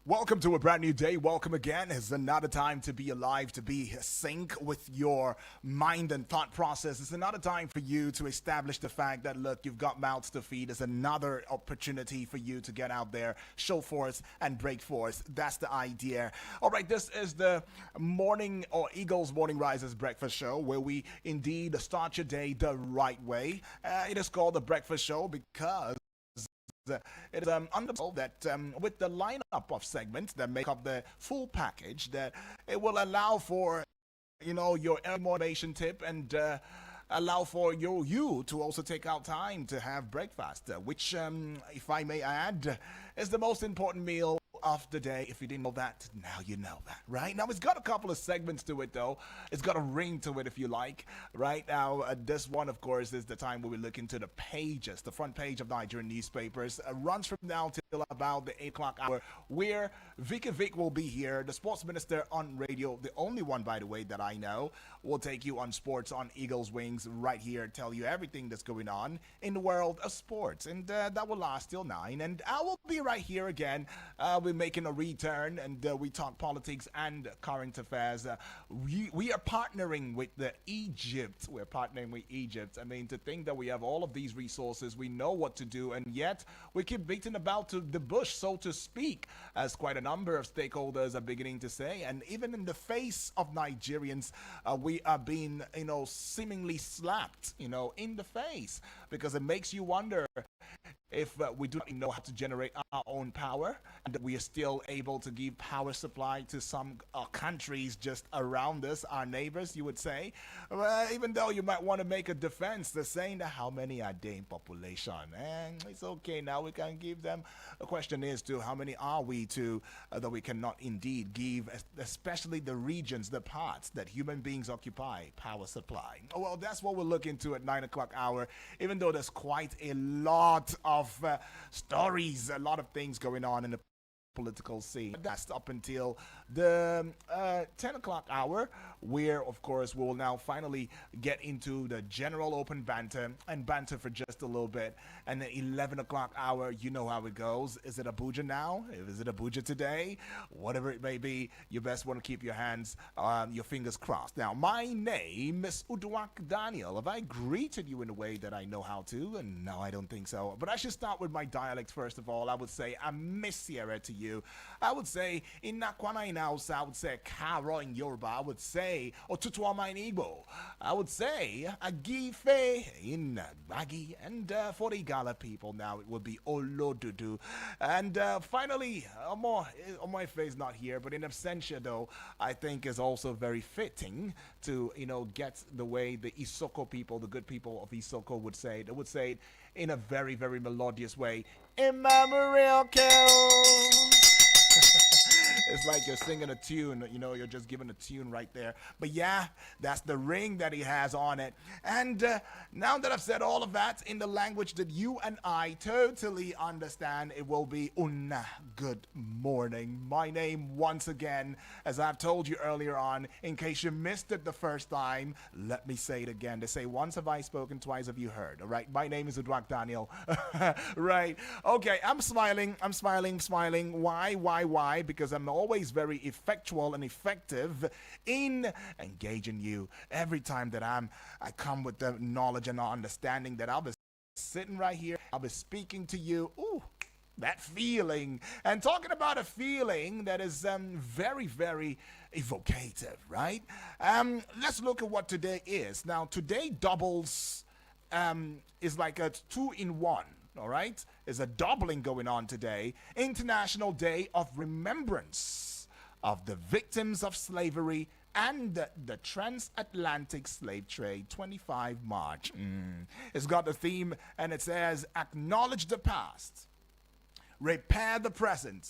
Welcome to a brand new day. Welcome again. It's another time to be alive, to be sync with your mind and thought process. It's another time for you to establish the fact that, look, you've got mouths to feed. It's another opportunity for you to get out there, show force, and break forth. That's the idea. All right, this is the morning or Eagles Morning Rises Breakfast Show where we indeed start your day the right way. It is called the Breakfast Show because it is understandable that with the lineup of segments that make up the full package, that it will allow for, your early motivation tip and allow for you to also take out time to have breakfast, which, if I may add, is the most important meal of the day. If you didn't know that, now you know that, right? Now, it's got a couple of segments to it, though. It's got a ring to it, if you like. Right now, this one, of course, is the time where we look into the pages, the front page of Nigerian newspapers. Runs from now till about the 8 o'clock hour, where Vicky Vic will be here, the sports minister on radio, the only one, by the way, that I know, will take you on sports on Eagles Wings right here, tell you everything that's going on in the world of sports. And that will last till 9. And I will be right here again. We're making a return, and we talk politics and current affairs. We are partnering with the Egypt. We're partnering with Egypt. I mean, to think that we have all of these resources, we know what to do, and yet we keep beating about to the bush, so to speak, as quite a number of stakeholders are beginning to say. And even in the face of Nigerians, we are being, seemingly slapped, in the face, because it makes you wonder if we do not know how to generate our own power, and that we are still able to give power supply to some countries just around us, our neighbors, you would say. Even though you might want to make a defense, they're saying that how many are they in population? And it's okay, now we can give them. The question is to how many are we to that we cannot indeed give, especially the regions, the parts that human beings occupy, power supply. Well, that's what we'll look into at 9 o'clock hour, even though there's quite a lot of stories, a lot of things going on in the political scene. That's up until the 10 o'clock hour, where, of course, we will now finally get into the general open banter and banter for just a little bit. And the 11 o'clock hour, you know how it goes. Is it Abuja now? Is it Abuja today? Whatever it may be, you best want to keep your your fingers crossed. Now, my name is Uduak Daniel. Have I greeted you in a way that I know how to? And no, I don't think so. But I should start with my dialect first of all. I would say I miss Sierra to you. I would say in Nakwana in Hausa, I would say Karo in Yoruba. I would say Otutuama in Igbo. I would say Agife in Bagi. And for the Igala people now, it would be Olodudu. And finally, Omoife is not here, but in absentia though, I think is also very fitting to, get the way the Isoko people, the good people of Isoko would say it. They would say it in a very, very melodious way. Immanuel Kill. It's like you're singing a tune, you're just giving a tune right there. But yeah, that's the ring that he has on it. And now that I've said all of that in the language that you and I totally understand, it will be Unna. Good morning. My name, once again, as I've told you earlier on, in case you missed it the first time, let me say it again. They say, once have I spoken, twice have you heard. All right, my name is Udwak Daniel. Right. Okay, I'm smiling. Why? Because I'm always very effectual and effective in engaging you every time that I come with the knowledge and understanding that I'll be sitting right here, I'll be speaking to you. Ooh, that feeling. And talking about a feeling that is very, very evocative, right? Let's look at what today is. Now, today doubles is like a 2-in-1. All right, there's a doubling going on today. International Day of Remembrance of the Victims of Slavery and the Transatlantic Slave Trade, 25 March. It's got a theme, and it says, acknowledge the past, repair the present,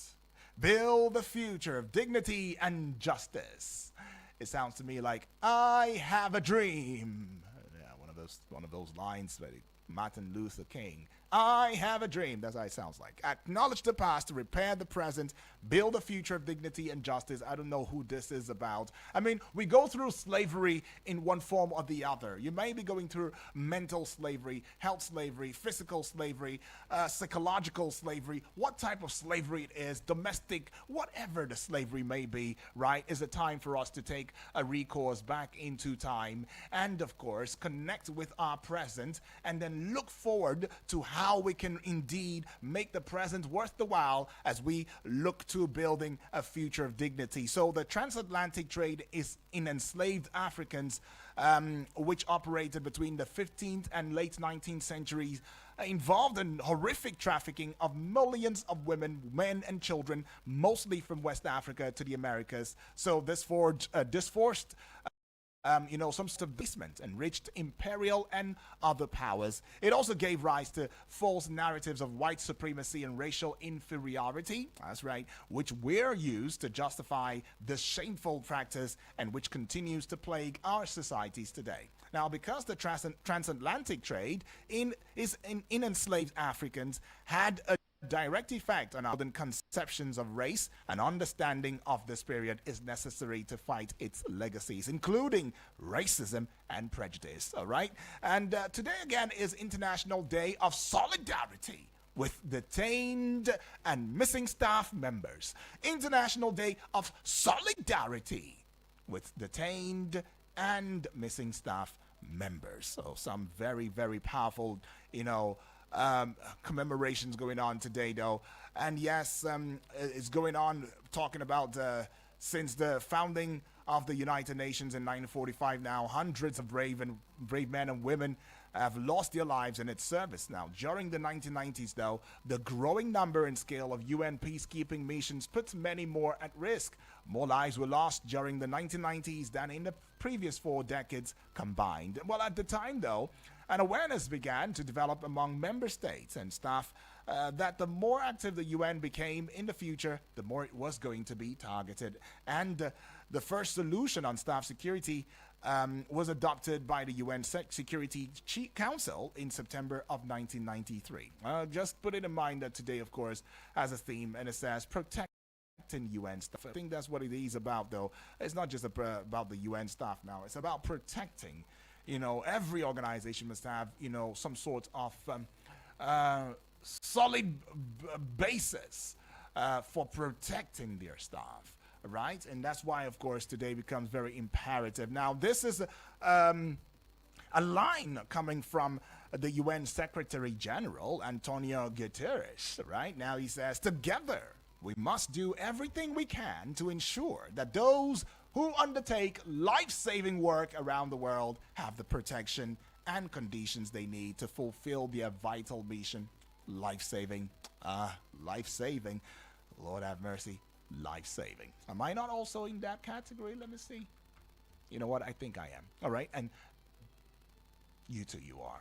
build the future of dignity and justice. It sounds to me like, I have a dream. Yeah, one of those lines, Martin Luther King. I have a dream. That's how it sounds like. Acknowledge the past to repair the present, build a future of dignity and justice. I don't know who this is about. I mean, we go through slavery in one form or the other. You may be going through mental slavery, health slavery, physical slavery, psychological slavery, what type of slavery it is, domestic, whatever the slavery may be, right, is a time for us to take a recourse back into time and, of course, connect with our present and then look forward to how we can indeed make the present worth the while as we look to building a future of dignity. So the transatlantic trade is in enslaved Africans, which operated between the 15th and late 19th centuries, involved in horrific trafficking of millions of women, men, and children, mostly from West Africa to the Americas. So this forced some sort of basement enriched imperial and other powers. It also gave rise to false narratives of white supremacy and racial inferiority, that's right, which were used to justify this shameful practice and which continues to plague our societies today. Now, because the transatlantic trade in enslaved Africans had a direct effect on modern conceptions of race, an understanding of this period is necessary to fight its legacies, including racism and prejudice. All right, and today again is International Day of Solidarity with detained and missing staff members. International Day of Solidarity with detained and missing staff members. So some very, very powerful, commemorations going on today, though. And yes, it's going on talking about since the founding of the United Nations in 1945 now, hundreds of brave men and women have lost their lives in its service. Now, during the 1990s, though, the growing number and scale of UN peacekeeping missions puts many more at risk. More lives were lost during the 1990s than in the previous 4 decades combined. Well, at the time, though, an awareness began to develop among member states and staff that the more active the UN became in the future, the more it was going to be targeted. And the first solution on staff security was adopted by the UN Security Council in September of 1993. Just put it in mind that today, of course, has a theme, and it says protecting UN staff. I think that's what it is about, though. It's not just about the UN staff now. It's about protecting. Every organization must have, some sort of solid basis for protecting their staff, right? And that's why, of course, today becomes very imperative. Now, this is a line coming from the UN Secretary General, Antonio Guterres, right? Now he says, together, we must do everything we can to ensure that those who undertake life-saving work around the world have the protection and conditions they need to fulfill their vital mission. Life-saving. Life-saving. Lord have mercy. Life-saving. Am I not also in that category? Let me see. You know what? I think I am. All right. And you too, you are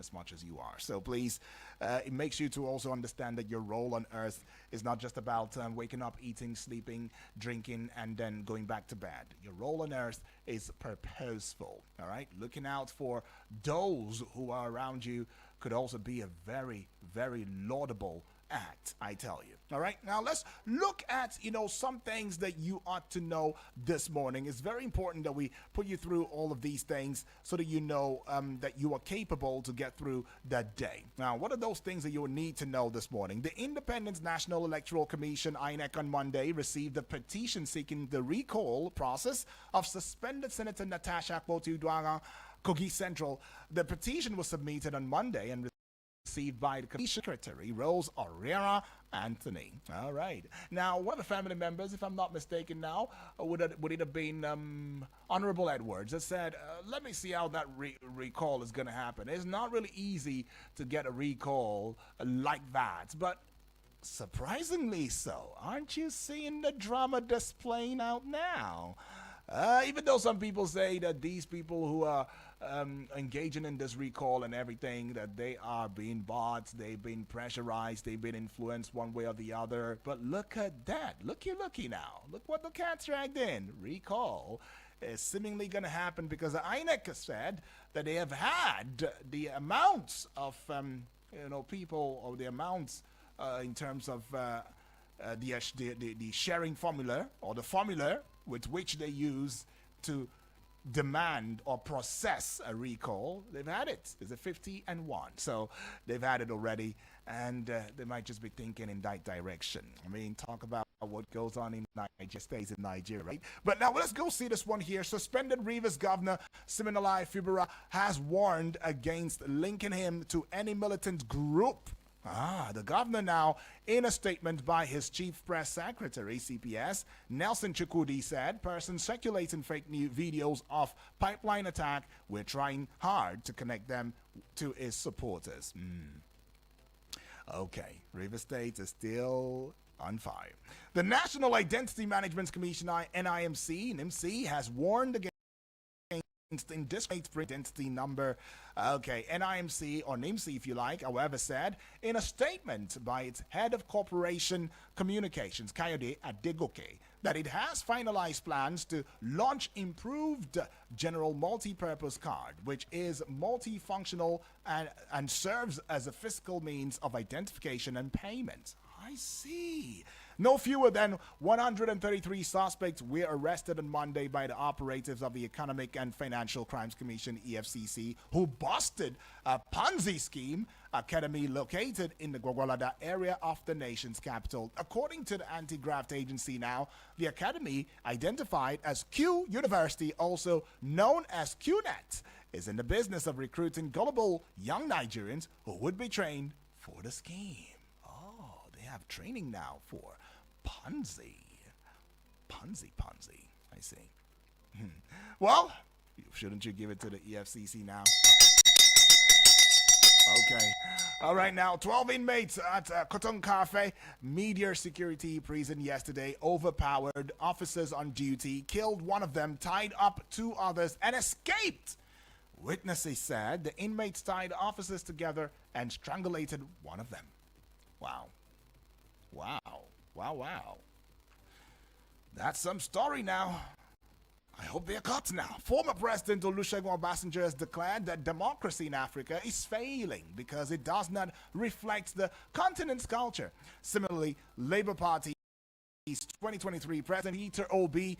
as much as you are. So please, it makes you to also understand that your role on earth is not just about waking up, eating, sleeping, drinking, and then going back to bed. Your role on earth is purposeful, all right? Looking out for those who are around you could also be a very, very laudable act, I tell you. All right, now let's look at some things that you ought to know this morning. It's very important that we put you through all of these things so that you know that you are capable to get through that day. Now, what are those things that you will need to know this morning? The Independent National Electoral Commission, INEC, on Monday received a petition seeking the recall process of suspended Senator Natasha Akpoti-Uduaghan, Kogi Central. The petition was submitted on Monday and received by the Commission Secretary, Rose Orera Anthony. All right. Now, one of the family members, if I'm not mistaken now, would it have been Honorable Edwards that said, let me see how that recall is going to happen. It's not really easy to get a recall like that, but surprisingly so. Aren't you seeing the drama displaying out now? Even though some people say that these people who are engaging in this recall and everything, that they are being bought, they've been pressurized, they've been influenced one way or the other. But look at that. Looky now. Look what the cat's dragged in. Recall is seemingly going to happen because the INEC said that they have had the amounts of people, or the amounts in terms of the sharing formula, or the formula with which they use to demand or process a recall. They've had it. It's a 50 and 1. So they've had it already, and they might just be thinking in that direction. I mean, talk about what goes on in Nigeria stays in Nigeria, right? But now let's go see this one here. Suspended Rivers Governor Siminalayi Fubara has warned against linking him to any militant group. The governor now, in a statement by his chief press secretary, CPS, Nelson Chukudi, said persons circulating fake news videos of pipeline attack, we're trying hard to connect them to his supporters. Okay, River State is still on fire. The National Identity Management Commission, NIMC, has warned against indiscriminate identity number. Okay, NIMC, or NIMC if you like, however, said in a statement by its head of corporation communications, Kayode Adegoke, that it has finalized plans to launch improved general multi-purpose card, which is multifunctional and serves as a fiscal means of identification and payment. I see. No fewer than 133 suspects were arrested on Monday by the operatives of the Economic and Financial Crimes Commission, EFCC, who busted a Ponzi scheme academy located in the Gwagwalada area of the nation's capital. According to the anti-graft agency now, the academy, identified as Q University, also known as QNet, is in the business of recruiting gullible young Nigerians who would be trained for the scheme. Have training now for Ponzi. I see. Well, shouldn't you give it to the EFCC now? Okay. All right, now, 12 inmates at Cotton Cafe Media Security Prison yesterday overpowered officers on duty, killed one of them, tied up 2 others, and escaped. Witnesses said the inmates tied officers together and strangulated one of them. Wow. That's some story now. I hope they're caught now. Former President Olusegun Obasanjo has declared that democracy in Africa is failing because it does not reflect the continent's culture. Similarly, Labour Party's 2023 President Peter Obi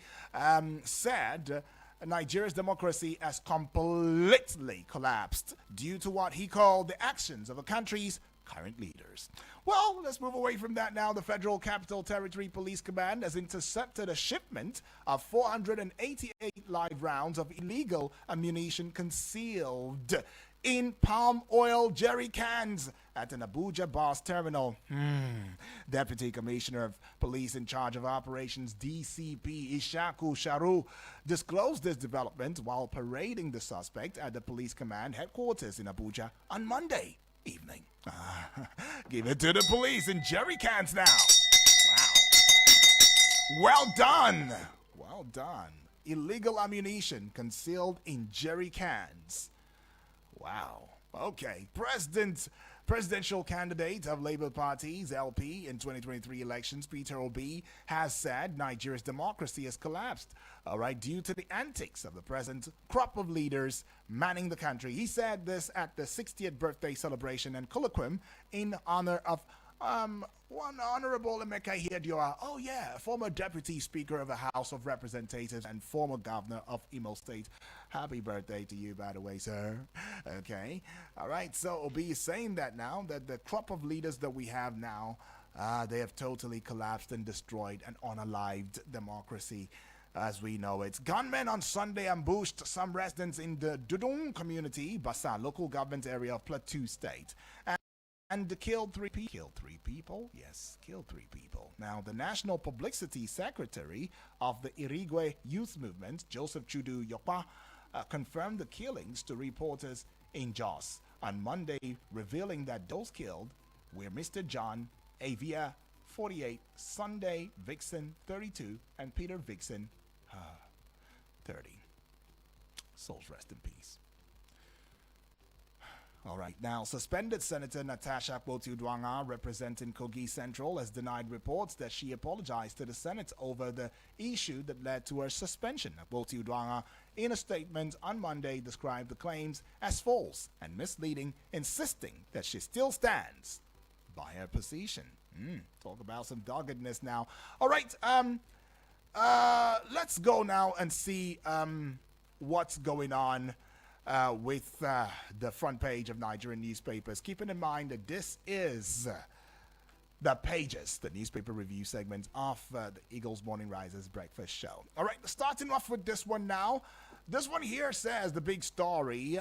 said Nigeria's democracy has completely collapsed due to what he called the actions of the country's current leaders. Well, let's move away from that now. The Federal Capital Territory Police Command has intercepted a shipment of 488 live rounds of illegal ammunition concealed in palm oil jerry cans at an Abuja bus terminal. Deputy Commissioner of Police in charge of operations, DCP Ishaku Sharu, disclosed this development while parading the suspect at the police command headquarters in Abuja on Monday evening. Give it to the police in jerry cans now. Wow. Well done. Illegal ammunition concealed in jerry cans. Wow. Okay. Presidential candidate of Labour Party's LP in 2023 elections, Peter Obi, has said Nigeria's democracy has collapsed, due to the antics of the present crop of leaders manning the country. He said this at the 60th birthday celebration and colloquium in honor of one Honorable Emeka Ihedioha, former Deputy Speaker of the House of Representatives and former Governor of Imo State. Happy birthday to you, by the way, sir. Okay. All right. So Obi is saying that now, that the crop of leaders that we have now, they have totally collapsed and destroyed an unalived democracy as we know it. Gunmen on Sunday ambushed some residents in the Dudung community, Basa, local government area of Plateau State, and killed three people. Yes, killed 3 people. Now, the National Publicity Secretary of the Irigwe Youth Movement, Joseph Chudu Yopa, confirmed the killings to reporters in Jos on Monday, revealing that those killed were Mr. John Avia, 48, Sunday Vixen, 32, and Peter Vixen, 30. Souls rest in peace. All right, now, suspended Senator Natasha Akpoti-Uduaghan, representing Kogi Central, has denied reports that she apologized to the Senate over the issue that led to her suspension. Akpoti-Uduaghan in a statement on Monday, described the claims as false and misleading, insisting that she still stands by her position. Talk about some doggedness now. All right, let's go now and see what's going on with the front page of Nigerian newspapers. Keeping in mind that this is the pages, the newspaper review segment of the Eagles Morning Risers breakfast show. All right, starting off with this one now. This one here says the big story.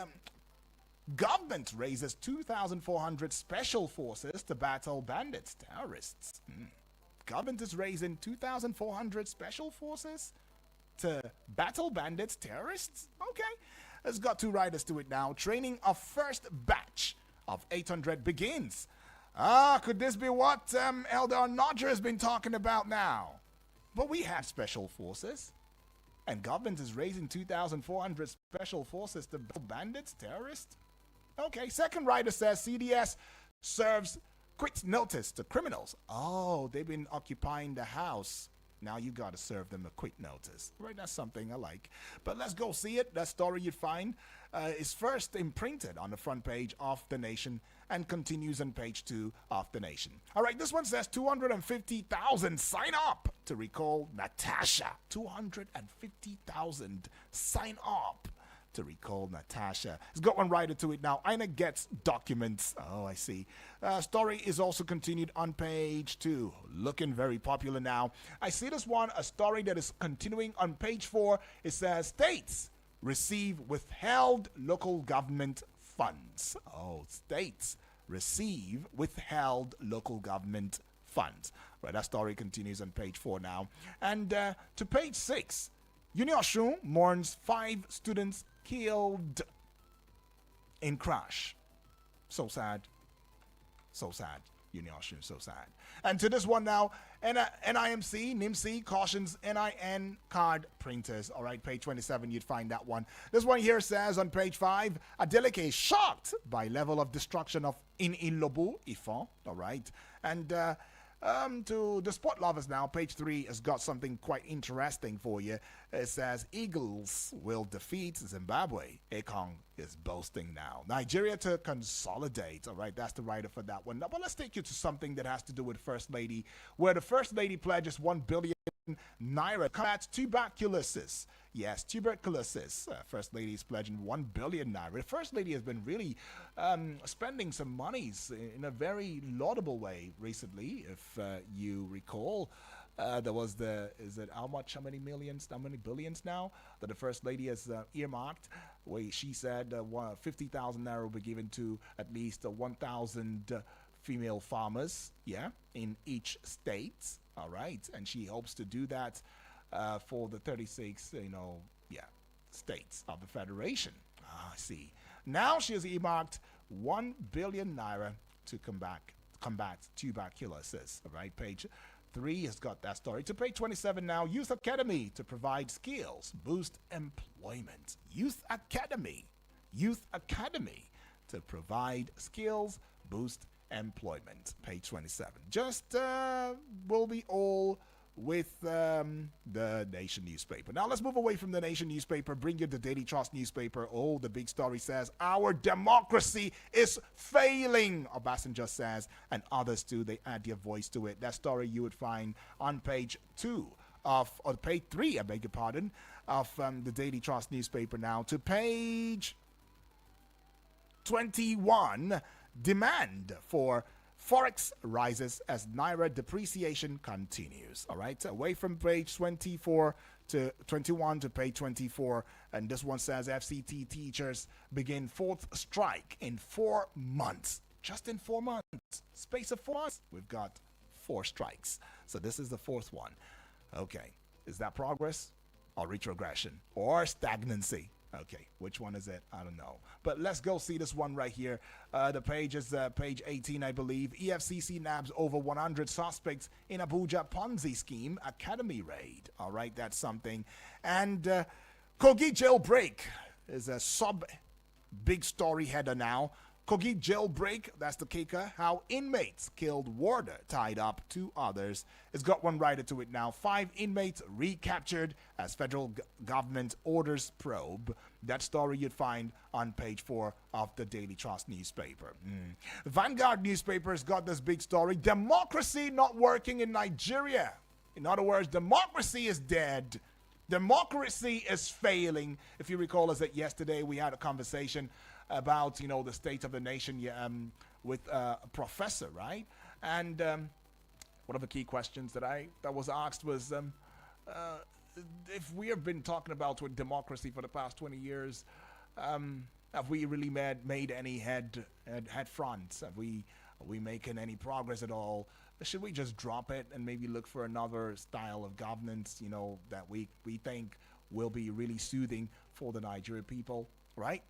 Government raises 2,400 special forces to battle bandits, terrorists. Government is raising 2,400 special forces to battle bandits, terrorists? Okay. It's got two riders to it now. Training of first batch of 800 begins. Could this be what Eldar Nodger has been talking about now? But we have special forces. And government is raising 2,400 special forces to battle bandits, terrorists? Okay, second writer says CDS serves quit notice to criminals. Oh, they've been occupying the house. Now you got to serve them a quit notice. Right, that's something I like. But let's go see it. That story you'd find is first imprinted on the front page of The Nation and continues on page 2 of The Nation. All right, this one says 250,000 sign up to recall Natasha. 250,000 sign up to recall Natasha. It's got one writer to it now. INEC gets documents. Oh, I see. Story is also continued on page 2. Looking very popular now. I see this one, a story that is continuing on page 4. It says, states receive withheld local government funds. Oh, states receive withheld local government funds. Right, that story continues on page 4 now. And to page 6. UniOsun mourns 5 students killed in crash. So sad. So sad. UniOsun, so sad. And to this one now, NIMC, NIMC cautions NIN card printers. All right, page 27, you'd find that one. This one here says on page 5, Adeleke is shocked by level of destruction of in Ilobu, Ifon. All right. And to the sport lovers now, page 3 has got something quite interesting for you. It says, Eagles will defeat Zimbabwe. Ekong is boasting now. Nigeria to consolidate. All right, that's the writer for that one. Now, but let's take you to something that has to do with First Lady, where the First Lady pledges 1 billion naira combats tuberculosis. Yes, tuberculosis. First Lady is pledging 1 billion naira. The First Lady has been really spending some monies in a very laudable way recently. If you recall, there was how many billions now that the First Lady has earmarked, where she said 50,000 naira will be given to at least 1,000 female farmers, in each state. All right, and she hopes to do that for the 36, states of the Federation. I see. Now she has earmarked 1 billion naira to combat tuberculosis. All right, page 3 has got that story. To page 27 now, Youth Academy to provide skills, boost employment. Youth Academy to provide skills, boost employment. Page 27. Just will be all with the Nation newspaper. Now let's move away from the Nation newspaper, bring you the Daily Trust newspaper. Oh, the big story says, our democracy is failing, Obasanjo says, and others too. They add their voice to it. That story you would find on page 2 or page 3, I beg your pardon, of the Daily Trust newspaper now. To page 21, demand for Forex rises as Naira depreciation continues. All right, away from page 24 to 21 to page 24. And this one says FCT teachers begin 4th strike in 4 months. Just in 4 months. Space of 4 months. We've got 4 strikes. So this is the 4th one. Okay, is that progress or retrogression or stagnancy? Okay, which one is it? I don't know. But let's go see this one right here. The page is page 18, I believe. EFCC nabs over 100 suspects in Abuja Ponzi scheme academy raid. All right, that's something. And Kogi jailbreak is a big story header now. Kogi jailbreak, that's the kicker. How inmates killed warder, tied up 2 others. It's got one writer to it now. 5 inmates recaptured as federal government orders probe. That story you'd find on page 4 of the Daily Trust newspaper. Vanguard newspaper's got this big story. Democracy not working in Nigeria. In other words, democracy is dead. Democracy is failing. If you recall, as that yesterday we had a conversation about, the state of the nation with a professor, right? And one of the key questions that was asked was, if we have been talking about with democracy for the past 20 years, have we really made any head fronts? Are we making any progress at all? Should we just drop it and maybe look for another style of governance, that we think will be really soothing for the Nigerian people, right?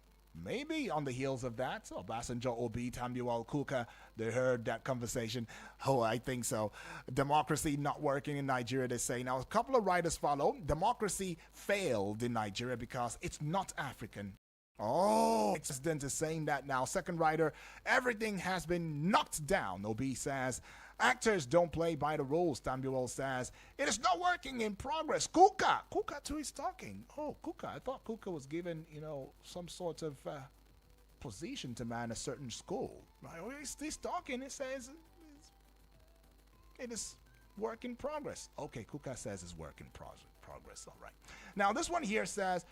Maybe on the heels of that, Obasanjo, Obi, Tambuwal, Kuka, they heard that conversation. Oh, I think so. Democracy not working in Nigeria, they say. Now, a couple of writers follow. Democracy failed in Nigeria because it's not African. Oh, President is saying that now. Second writer, everything has been knocked down, Obi says. Actors don't play by the rules, Tambuwal says. It is not working in progress. Kuka too is talking. Oh, Kuka. I thought Kuka was given, some sort of position to man a certain school. Right? Oh, he's talking. It says it is work in progress. Okay, Kuka says it's work in progress. All right. Now, this one here says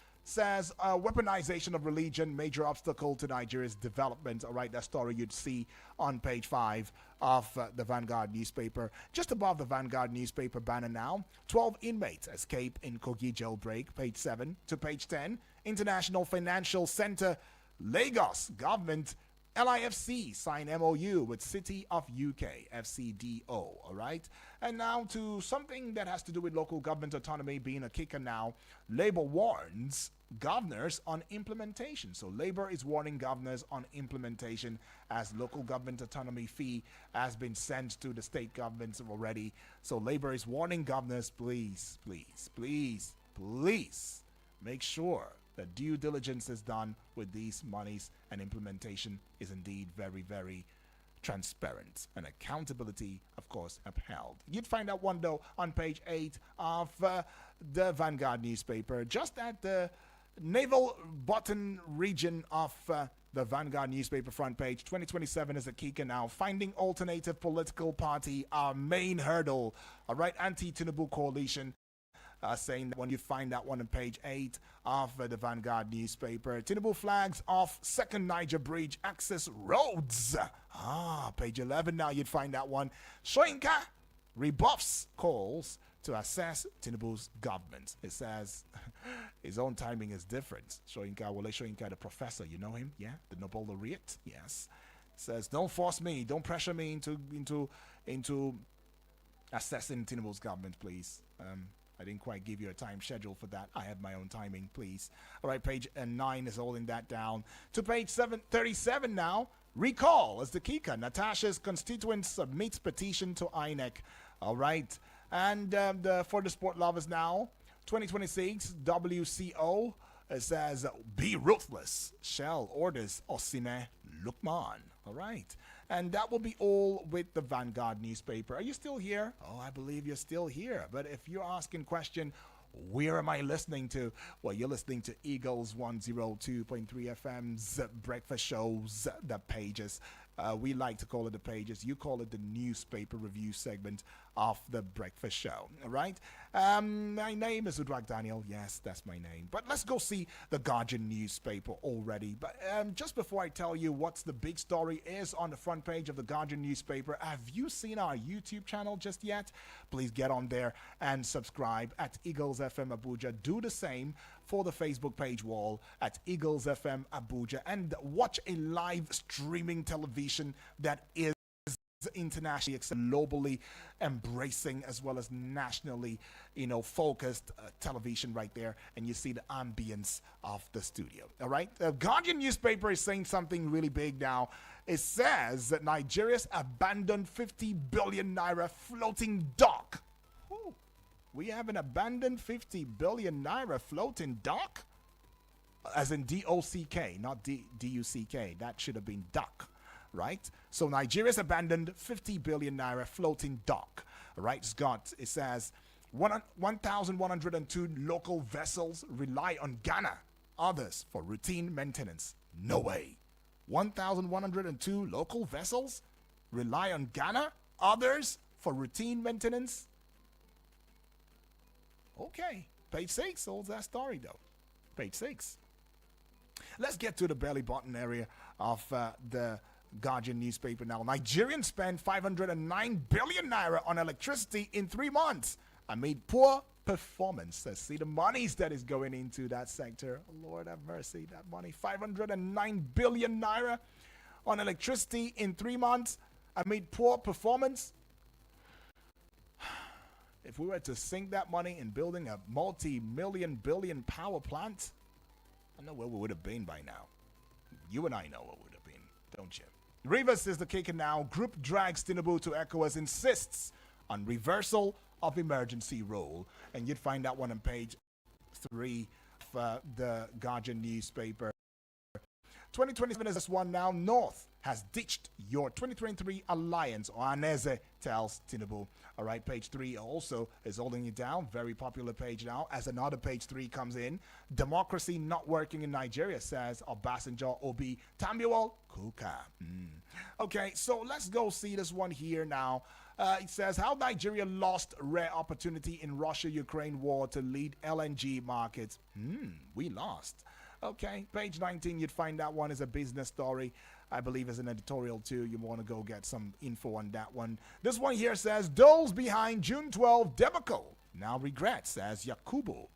weaponization of religion, major obstacle to Nigeria's development. All right, that story you'd see on page 5 of the Vanguard newspaper. Just above the Vanguard newspaper banner now, 12 inmates escape in Kogi jailbreak, page 7 to page 10. International Financial Center, Lagos, government, LIFC sign MOU with City of UK, FCDO, all right? And now to something that has to do with local government autonomy being a kicker now. Labour warns governors on implementation. So Labour is warning governors on implementation as local government autonomy fee has been sent to the state governments already. So Labour is warning governors, please make sure that due diligence is done with these monies and implementation is indeed very, very transparent and accountability, of course, upheld. You'd find that one, though, on page 8 of the Vanguard newspaper, just at the naval button region of the Vanguard newspaper front page. 2027 is a kicker now. Finding alternative political party, our main hurdle. All right, anti-Tinubu coalition. Saying that when you find that one on page 8 of the Vanguard newspaper. Tinubu flags off second Niger Bridge access roads. Page 11 now you'd find that one. Soyinka rebuffs calls to assess Tinubu's government. It says his own timing is different. Soyinka, Wole Soyinka, the professor, you know him? Yeah, the Nobel laureate? Yes. Says, don't force me, don't pressure me into assessing Tinubu's government, please. I didn't quite give you a time schedule for that. I have my own timing, please. All right, page 9 is holding that down. To page 737 now. Recall as the kicker. Natasha's constituents submits petition to INEC. All right. And for the sport lovers now, 2026 WCO says, be ruthless. Shell orders Osimhen Lookman. All right. And that will be all with the Vanguard newspaper. Are you still here? Oh, I believe you're still here. But if you're asking question, where am I listening to? Well, you're listening to Eagles 102.3 FM's breakfast shows, the pages. We like to call it the pages. You call it the newspaper review segment of the breakfast show. All right. My name is Udrag Daniel. Yes, that's my name. But let's go see the Guardian newspaper already. But just before I tell you what's the big story is on the front page of the Guardian newspaper, have you seen our YouTube channel just yet? Please get on there and subscribe at Eagles FM Abuja. Do the same for the Facebook page wall at Eagles FM Abuja and watch a live streaming television that is internationally, globally embracing as well as nationally, focused television right there, and you see the ambience of the studio. All right, the Guardian newspaper is saying something really big now. It says that Nigeria's abandoned 50 billion naira floating dock. Ooh, we have an abandoned 50 billion naira floating dock. as in D-O-C-K, not D-U-C-K. That should have been duck, right? So Nigeria's abandoned 50 billion naira floating dock, right? It says 1,102 local vessels rely on Ghana, others for routine maintenance. No way. 1,102 local vessels rely on Ghana, others for routine maintenance. Okay, page 6 holds that story though. Page 6. Let's get to the belly button area of the Guardian newspaper now. Nigerians spend 509 billion naira on electricity in 3 months amid poor performance. Let's see the monies that is going into that sector. Lord have mercy, that money. 509 billion naira on electricity in 3 months amid poor performance. If we were to sink that money in building a multi-million billion power plant, I know where we would have been by now. You and I know what would have been, don't you? Rivers is the kicker now. Group drags Tinubu to ECOWAS, insists on reversal of emergency rule. And you'd find that one on page 3 of the Guardian newspaper. 2027 is this one now. North has ditched your 2023 alliance. Ohaneze tells Tinubu. All right, page 3 also is holding it down. Very popular page now. As another page 3 comes in, democracy not working in Nigeria, says Obasanjo Obi Tambuwal Kuka. Okay, so let's go see this one here now. It says how Nigeria lost rare opportunity in Russia-Ukraine war to lead LNG markets. We lost. Okay, page 19, you'd find that one is a business story. I believe as an editorial too. You want to go get some info on that one. This one here says, Doles behind June 12 debacle now regrets, says Yakubu.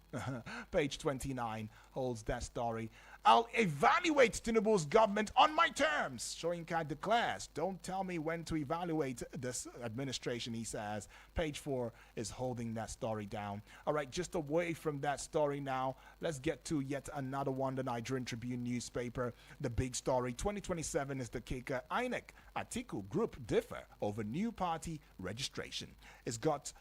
Page 29 holds that story. I'll evaluate Tinubu's government on my terms. Soyinka declares, don't tell me when to evaluate this administration, he says. Page 4 is holding that story down. All right, just away from that story now, let's get to yet another one, the Nigerian Tribune newspaper. The big story, 2027 is the kicker. INEC, Atiku group differ over new party registration. It's got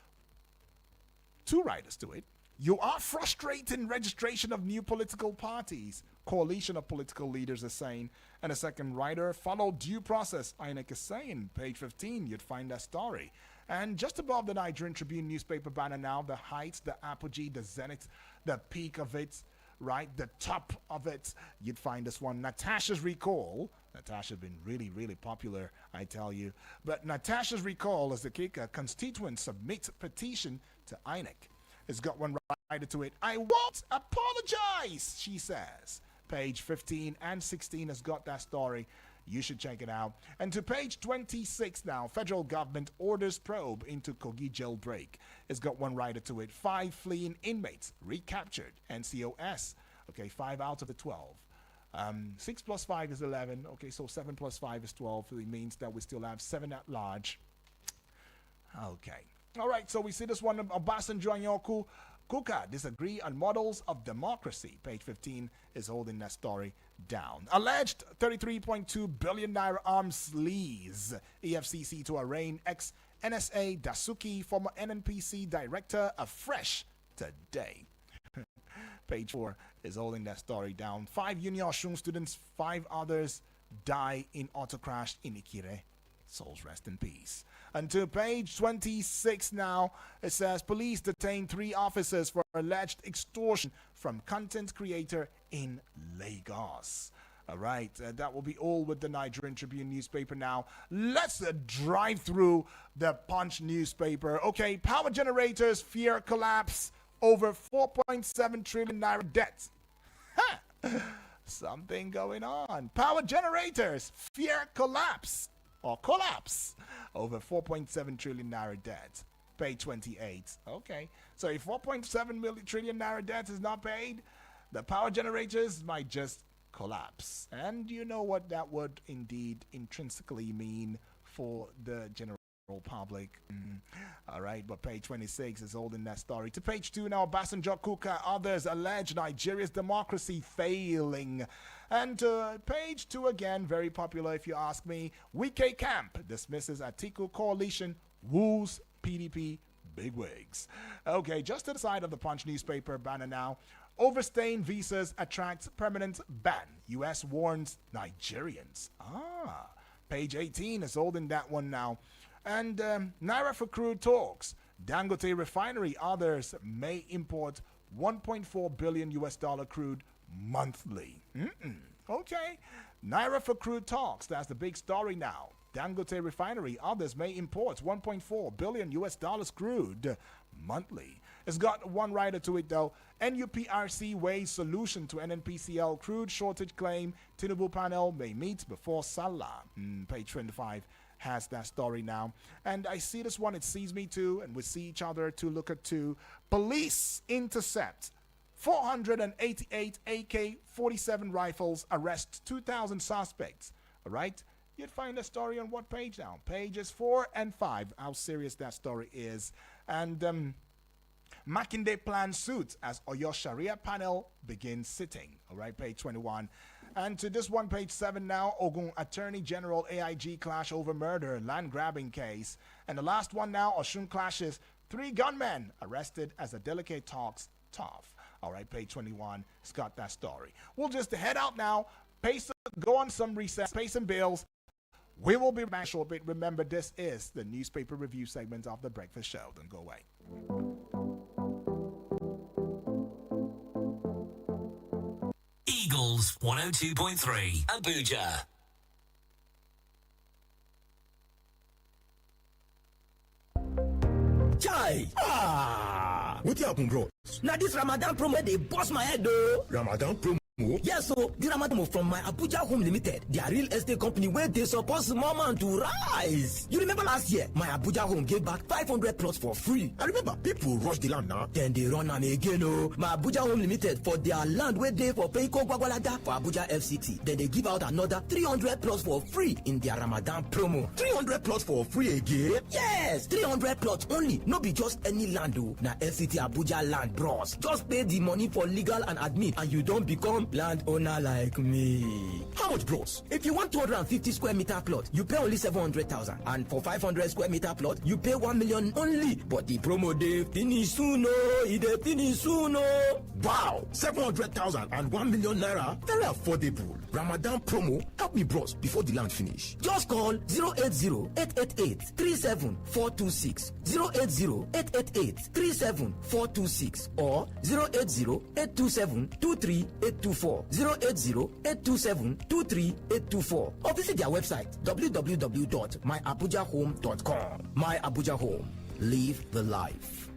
2 writers to it. You are frustrating registration of new political parties. Coalition of political leaders is saying. And a second writer, follow due process, INEC is saying. Page 15, you'd find that story. And just above the Nigerian Tribune newspaper banner now, the heights, the apogee, the zenith, the peak of it, right, the top of it, you'd find this one. Natasha's recall. Natasha's been really, really popular, I tell you. But Natasha's recall is the kicker. Constituents submit petition to INEC. It's got one writer to it. I won't apologize, she says. Page 15 and 16 has got that story. You should check it out. And to page 26 now, federal government orders probe into Kogi jailbreak. It's got one writer to it. 5 fleeing inmates recaptured. NCOS. Okay, 5 out of the 12. 6 plus 5 is 11. Okay, so 7 plus 5 is 12. So it means that we still have 7 at large. Okay. All right, so we see this one, Obasanjo and Yoku Kuka disagree on models of democracy. Page 15 is holding that story down. Alleged 33.2 billion naira arms lease. EFCC to arraign ex-NSA Dasuki, former NNPC director, afresh today. Page 4 is holding that story down. 5 Union Osun students, 5 others die in auto crash in Ikire. Souls rest in peace. And to page 26 now, it says police detain 3 officers for alleged extortion from content creator in Lagos. All right, that will be all with the Nigerian Tribune newspaper now. Let's drive through the Punch newspaper. Okay, power generators fear collapse over 4.7 trillion naira debt. Something going on. Power generators fear collapse over 4.7 trillion naira debt. Page 28. Okay, so if 4.7 trillion naira debt is not paid, the power generators might just collapse. And you know what that would indeed intrinsically mean for the general public. All right, but page 26 is holding that story. To page 2 now, Obasanjo Kuka, others allege Nigeria's democracy failing. And page 2 again, very popular if you ask me. Wike camp dismisses Atiku coalition, woos PDP bigwigs. Okay, just to the side of the Punch newspaper banner now, Overstaying visas attracts permanent ban. U.S. warns Nigerians. Page 18 is holding that one now. And Naira for crude talks. Dangote refinery, others may import 1.4 billion US dollar crude monthly. Okay. Naira for crude talks. That's the big story now. Dangote refinery, others may import 1.4 billion US dollars crude monthly. It's got one writer to it though. NUPRC weighs solution to NNPCL crude shortage claim. Tinubu panel may meet before Salah. Page 25 has that story now. And I see this one, it sees me too, and we see each other to look at too. Police intercept 488 AK-47 rifles, arrest 2,000 suspects. All right? You'd find the story on what page now? Pages 4 and 5, how serious that story is. And Makinde plans suit as Oyo Sharia panel begins sitting. All right, page 21. And to this one, page 7 now, Ogun Attorney General AIG clash over murder, land grabbing case. And the last one now, Oshun clashes, 3 gunmen arrested as a delegate talks tough. All right, page 21, it's got that story. We'll just head out now, go on some recess, pay some bills. We will be back shortly. Remember, this is the newspaper review segment of The Breakfast Show. Don't go away. Eagles 102.3 Abuja. Chai! What happen, bro? Now this Ramadan promo, they bust my head though. Ramadan promo? Yes, so the Ramadan from my Abuja Home Limited, their real estate company where they support small man to rise. You remember last year, my Abuja Home gave back 500 plots for free. I remember people rush the land now. Then they run am again, oh. My Abuja Home Limited for their land where they for Peiko Gwagwalada for Abuja FCT. Then they give out another 300 plots for free in their Ramadan promo. 300 plots for free again? Yes, 300 plots only. No be just any land, oh. Na FCT Abuja land, bros. Just pay the money for legal and admin and you don't become landowner like me. How much, bros? If you want 250 square meter plot, you pay only 700,000, and for 500 square meter plot, you pay 1 million only. But the promo dey finish soon, oh! It dey finish soon, oh! Wow, 700,000 and 1 million naira, very affordable. Ramadan promo, help me, bros, before the land finish. Just call 080-888-37426, 080-888-37426, or 080-827-23824. 080-827-23824, or visit their website www.myabujahome.com. My Abuja Home, live the life.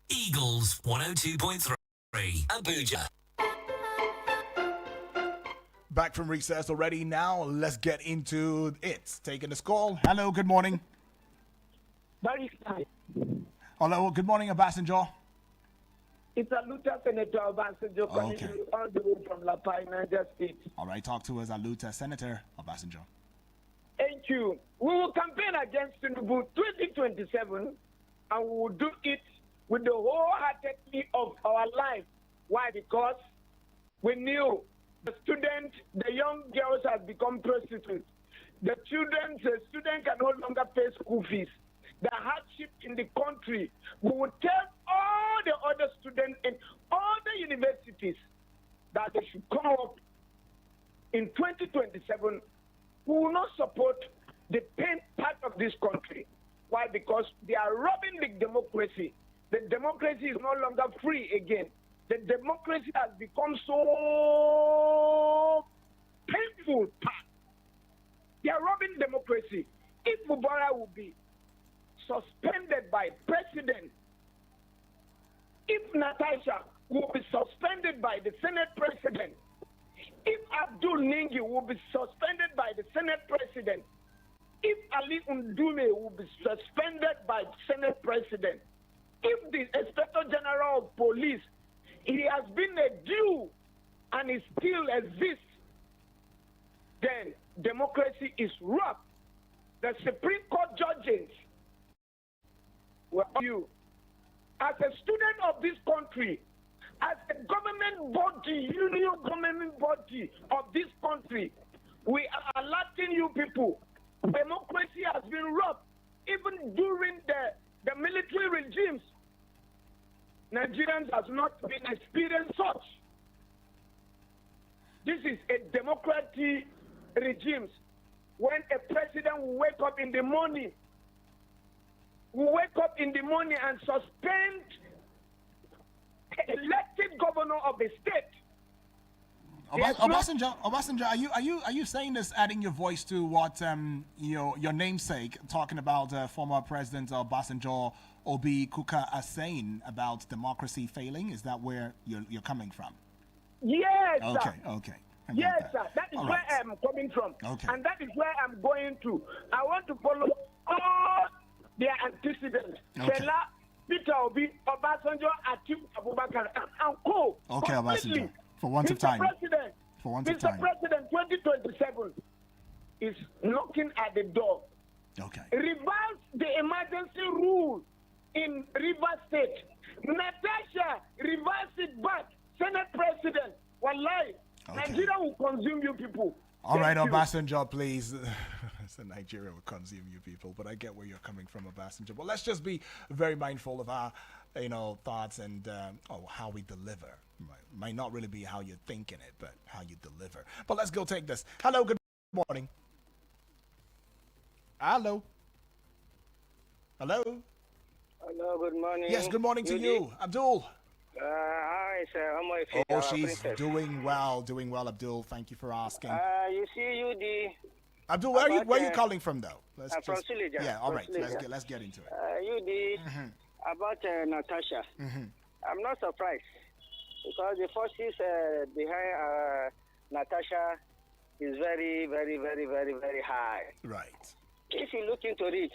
Eagles 102.3 Abuja. Back from recess already. Now let's get into it. Taking this call. Hello, good morning. Very fine. Hello, good morning, Obasanjo. It's Aluta Senator Obasanjo calling you all the way from La Paz, Niger State. All right, talk to us, Aluta Senator Obasanjo. Thank you. We will campaign against Tinubu 2027, and we will do it with the wholeheartedly of our life. Why? Because we knew the young girls have become prostitutes. The student can no longer pay school fees. The hardship in the country. We will tell all the other students in all the universities that they should come up in 2027. We will not support the pain part of this country. Why? Because they are robbing the democracy. The democracy is no longer free again. The democracy has become so painful part. They are robbing democracy. If Mubarak will be suspended by president, if Natasha will be suspended by the Senate president, if Abdul Ningi will be suspended by the Senate president, if Ali Ndume will be suspended by the Senate president, if the Inspector General of Police, he has been a Jew and he still exists, then democracy is robbed. The Supreme Court judges, well, you, as a student of this country, as a government body, union government body of this country, we are alerting you people. Democracy has been robbed. Even during the military regimes, Nigerians have not been experienced such. This is a democratic regime. When a president will wake up in the morning, and suspend elected governor of the state. Obasanjo, are you saying this, adding your voice to what your namesake talking about former President Obasanjo Obi Kuka are saying about democracy failing? Is that where you're coming from? Yes. Okay. Sir. Okay. Yes, sir. That is where I'm coming from. Okay. And that is where I'm going to. I want to follow all their antecedents. Okay. Fela, Peter Obi, Obasanjo, Atiku Abubakar, and co. Okay, Completely. Obasanjo. For want of time. Mr. President, 2027 is knocking at the door. Okay. Reverse the emergency rule in Rivers State. Natasha, reverse it back. Senate President, wallahi, Nigeria will consume you people. All right, Thank you. Obasanjo, please. So Nigeria will consume you people, but I get where you're coming from, Obasanjo. But let's just be very mindful of our, thoughts and how we deliver. Might not really be how you're thinking it, but how you deliver. But let's go take this. Hello, good morning. Hello. Hello, good morning. Yes, good morning to you, Abdul. Hi, sir. Oh, she's doing well, Abdul. Thank you for asking. You see, UD. Abdul, where are you calling from, though? From Suleja. Yeah, all from right. Suleja. Let's get into it. UD, about Natasha. I'm not surprised because the forces behind Natasha is very, very, very, very, very high. Right. If you look into it,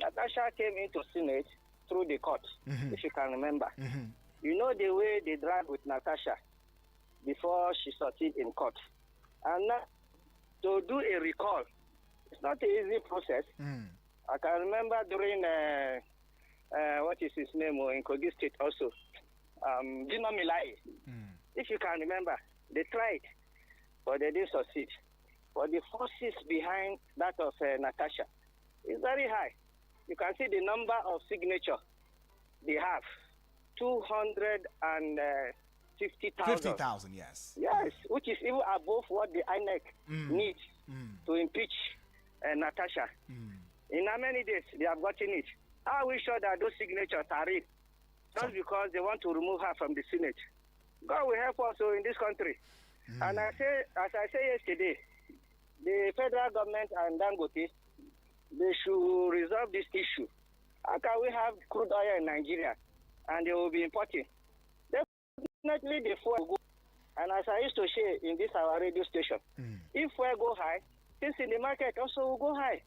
Natasha came into Senate through the court, if you can remember. You know the way they dragged with Natasha before she succeeded in court. And now, to do a recall, it's not an easy process. I can remember during, what is his name, in Kogi State also, Dino Milai. If you can remember, they tried, but they didn't succeed. But the forces behind that of Natasha is very high. You can see the number of signatures they have. 250,000. 50,000, yes. Yes, which is even above what the INEC needs to impeach Natasha. In how many days they have gotten it? Are we sure that those signatures are real? Just because they want to remove her from the Senate. God will help us in this country. And as I said yesterday, the federal government and Dangote, they should resolve this issue. How can we have crude oil in Nigeria and they will be importing? Definitely the fuel will go. And as I used to say in this our radio station, if fuel go high, things in the market also will go high.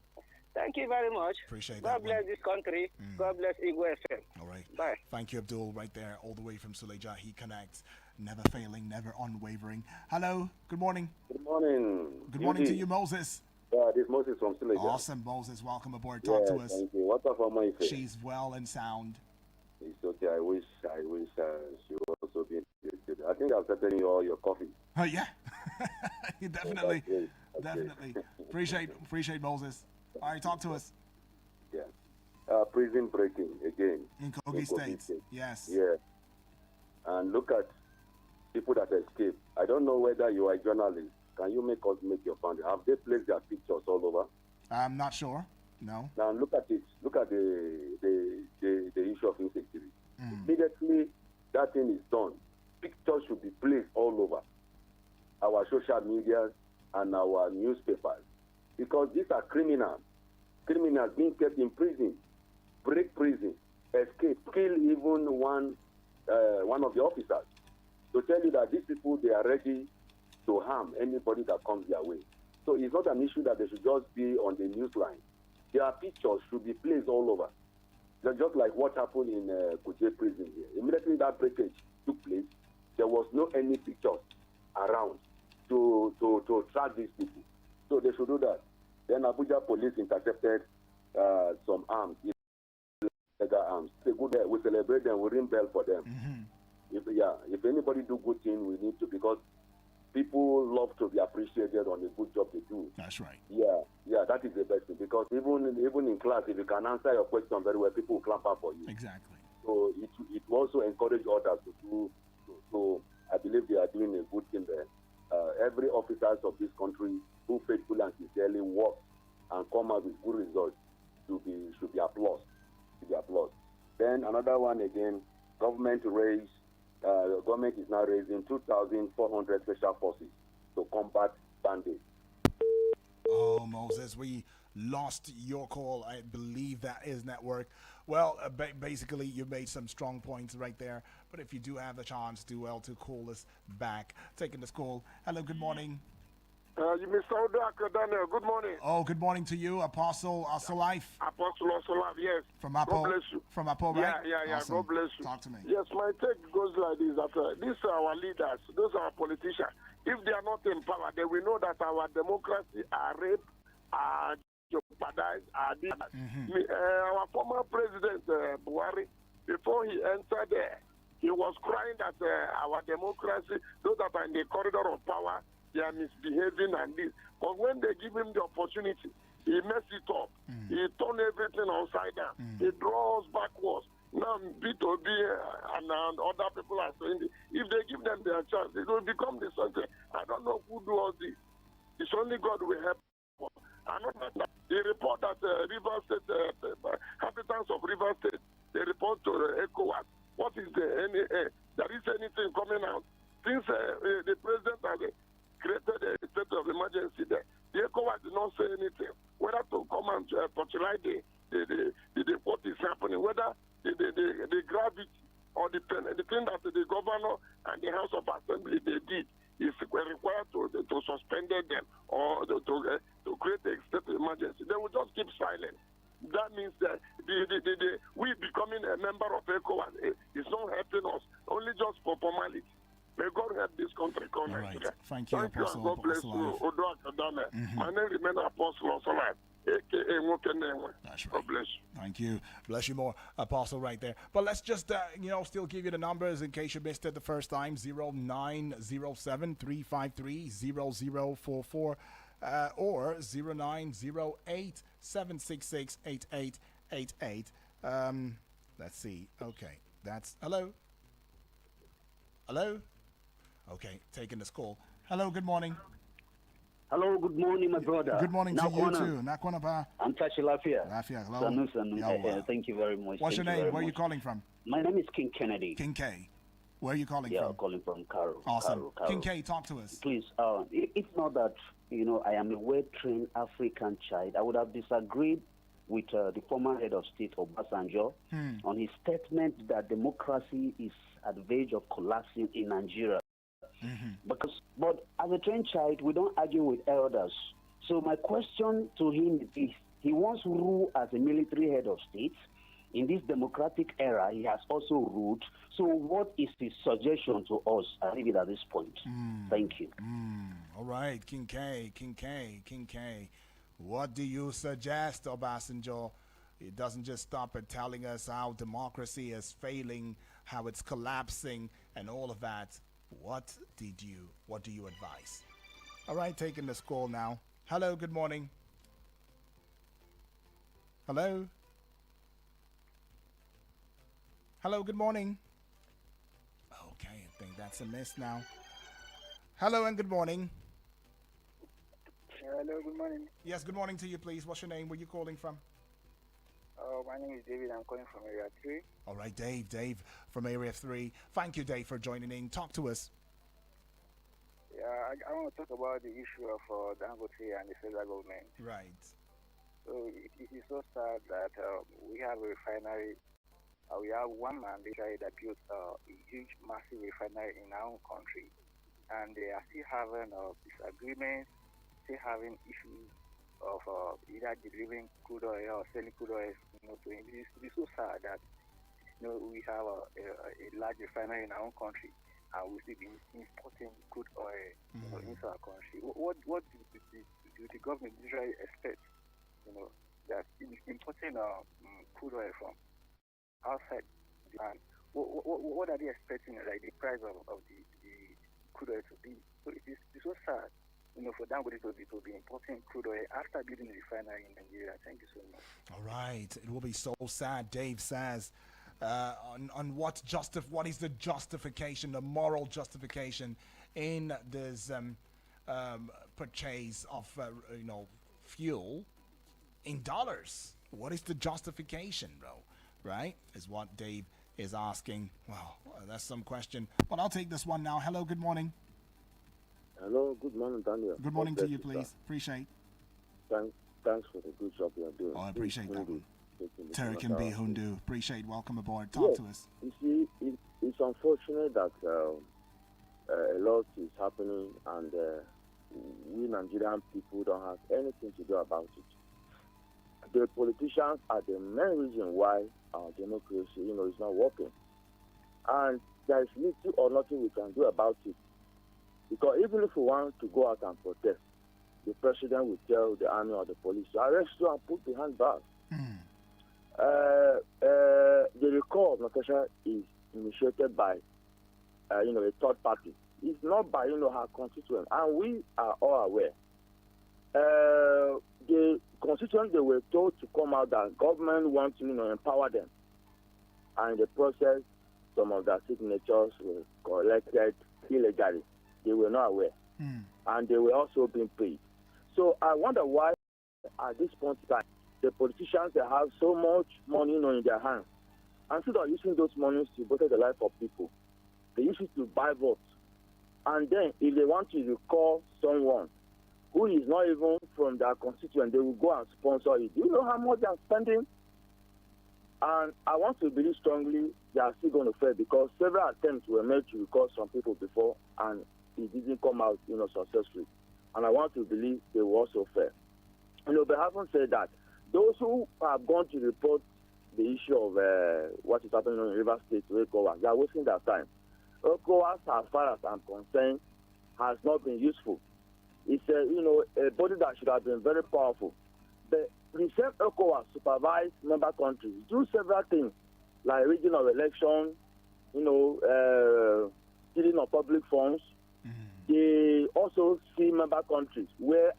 Thank you very much. Appreciate God that. bless this country. God bless Eagle FM. All right. Bye. Thank you, Abdul, right there, all the way from Suleja. He connects, never failing, never unwavering. Hello, good morning. Good morning. Good morning to you, Moses. Yeah, this is Moses from Suleja. Awesome, Moses. Welcome aboard. Talk to us. Thank you. What's up for my face? She's well and sound. It's okay. I wish she would also be interested. I think I've settled you all your coffee. Oh, yeah. Definitely. That's great. Definitely. Appreciate Moses. All right, talk to us. Yeah. Prison breaking again. In Kogi State. Yes. Yeah. And look at people that escape. I don't know whether you are a journalist. Can you make us make your point? Have they placed their pictures all over? I'm not sure. No. Now look at it. Look at the issue of insecurity. Immediately that thing is done, pictures should be placed all over our social media and our newspapers, because these are criminals being kept in prison, break prison, escape, kill even one of the officers, to tell you that these people, they are ready to harm anybody that comes their way. So it's not an issue that they should just be on the news line. Their pictures should be placed all over. Just like what happened in Kuje prison here. Immediately that breakage took place, there was no any pictures around to track these people. So they should do that. Then Abuja police intercepted some arms, illegal arms. It's a good day. We celebrate them, we ring bell for them. If anybody do good thing, we need to, because people love to be appreciated on the good job they do. That's right. Yeah, that is the best thing, because even in class, if you can answer your question very well, people will clap up for you. Exactly. So it will also encourage others to do. So I believe they are doing a good thing there. every officers of this country who faithfully and sincerely work and come out with good results should be applauded. Then another one again, government is now raising 2,400 special forces to combat bandits. Oh, Moses, we lost your call. I believe that is network. Well, basically, you made some strong points right there. But if you do have the chance, do well to call us back. Taking this call. Hello, good morning. You Mr. Odaka Daniel, good morning. Oh, good morning to you, Apostle Life. Apostle Life, yes. From Apo. God bless you. From Apo, right? Yeah. Awesome. God bless you. Talk to me. Yes, my take goes like this: that these are our leaders, those are our politicians. If they are not in power, then we know that our democracy are raped, are jeopardized, are our former president Buhari, before he entered there, he was crying that our democracy, those that are in the corridor of power, they are misbehaving and this. But when they give him the opportunity, he messed it up. He turned everything upside down. He draws backwards. Now B2B and other people are saying this. If they give them their chance, it will become the something. I don't know who do all this. It's only God will help. The report that River State, inhabitants of River State, they report to ECOWAS. What is there is anything coming out? Since the president has created a state of emergency there, the ECOWAS did not say anything. Whether to come and torchlight what is happening, whether the gravity or the thing that the governor and the House of Assembly they did is required to suspend them or to create a state of emergency. They will just keep silent. That means that we becoming a member of ECOWAS is not helping us, only just for formality. May God help this country. All right. Thank you, Apostle. God bless you. My name remains Apostle Life, a.k.a. Nwokenewe. That's right. God bless you. Thank you. Bless you more, Apostle, right there. But let's just, still give you the numbers in case you missed it the first time. 0907 353 0044 or 0908 766 8888. Let's see. Okay. That's... Hello? Okay, taking this call. Hello, good morning. Hello, good morning, my brother. Good morning to you too. Nakwana pa. I'm Tashi Lafia. Lafia, hello. Sanu. Thank you very much. What's your name? Where are you calling from? My name is King Kennedy. King K. Where are you calling from? from? Yeah, calling from Cairo. Awesome. Cairo. King K, talk to us. Please, it's not that, I am a well-trained African child. I would have disagreed with the former head of state, Obasanjo, on his statement that democracy is at the verge of collapsing in Nigeria. But as a trained child, we don't argue with elders. So my question to him is, he once ruled as a military head of state. In this democratic era, he has also ruled. So what is his suggestion to us? I leave it at this point. Thank you. All right, King K. What do you suggest, Obasanjo? It doesn't just stop at telling us how democracy is failing, how it's collapsing, and all of that. What do you advise? All right, taking this call now. Hello, good morning. Hello, good morning. Okay, I think that's a miss now. Hello and good morning. Hello, good morning. Yes, good morning to you, please. What's your name? Where are you calling from? My name is David. I'm calling from Area 3. All right, Dave from Area 3. Thank you, Dave, for joining in. Talk to us. Yeah, I want to talk about the issue of Dangote and the federal government. Right. So it is so sad that we have a refinery. We have one man literally that built a huge, massive refinery in our own country. And they are still having disagreements, still having issues of either delivering crude oil or selling crude oil to him. It is so sad that we have a large refinery in our own country and we still be importing crude oil into our country. What do the government usually expect? That importing crude oil from outside the land. What are they expecting? Like the price of the crude oil to be? So it's so sad. For Dangote to be importing crude oil after building a refinery in Nigeria. Thank you so much. All right. It will be so sad, Dave says. On what is the justification, the moral justification in this purchase of fuel in dollars? What is the justification, bro? Right? Is what Dave is asking. Well, that's some question. But I'll take this one now. Hello, good morning. Hello, good morning, Daniel. Good morning to you, please. Appreciate. Thanks for the good job you are doing. Oh, I appreciate that one. Terry and B. Hundu. Appreciate. Welcome aboard. Talk to us. You see, it's unfortunate that a lot is happening and we Nigerian people don't have anything to do about it. The politicians are the main reason why our democracy, is not working. And there is little or nothing we can do about it. Because even if we want to go out and protest, the president will tell the army or the police to arrest you and put behind bars. The recall of Natasha is initiated by, a third party. It's not by, her constituents. And we are all aware. The constituents, they were told to come out that government wants to, empower them. And in the process, some of their signatures were collected illegally. They were not aware. And they were also being paid. So I wonder why, at this point in time, the politicians, they have so much money in their hands. Instead of using those monies to better the life of people, they use it to buy votes. And then, if they want to recall someone who is not even from their constituent, they will go and sponsor it. Do you know how much they are spending? And I want to believe strongly they are still going to fail because several attempts were made to recall some people before, and it didn't come out, successfully. And I want to believe they will also fail. But having said that, those who have gone to report the issue of what is happening in River State to ECOWAS, they are wasting their time. ECOWAS, as far as I'm concerned, has not been useful. It's a body that should have been very powerful. The same ECOWAS supervised member countries do several things, like regional election, stealing of public funds. They also see member countries where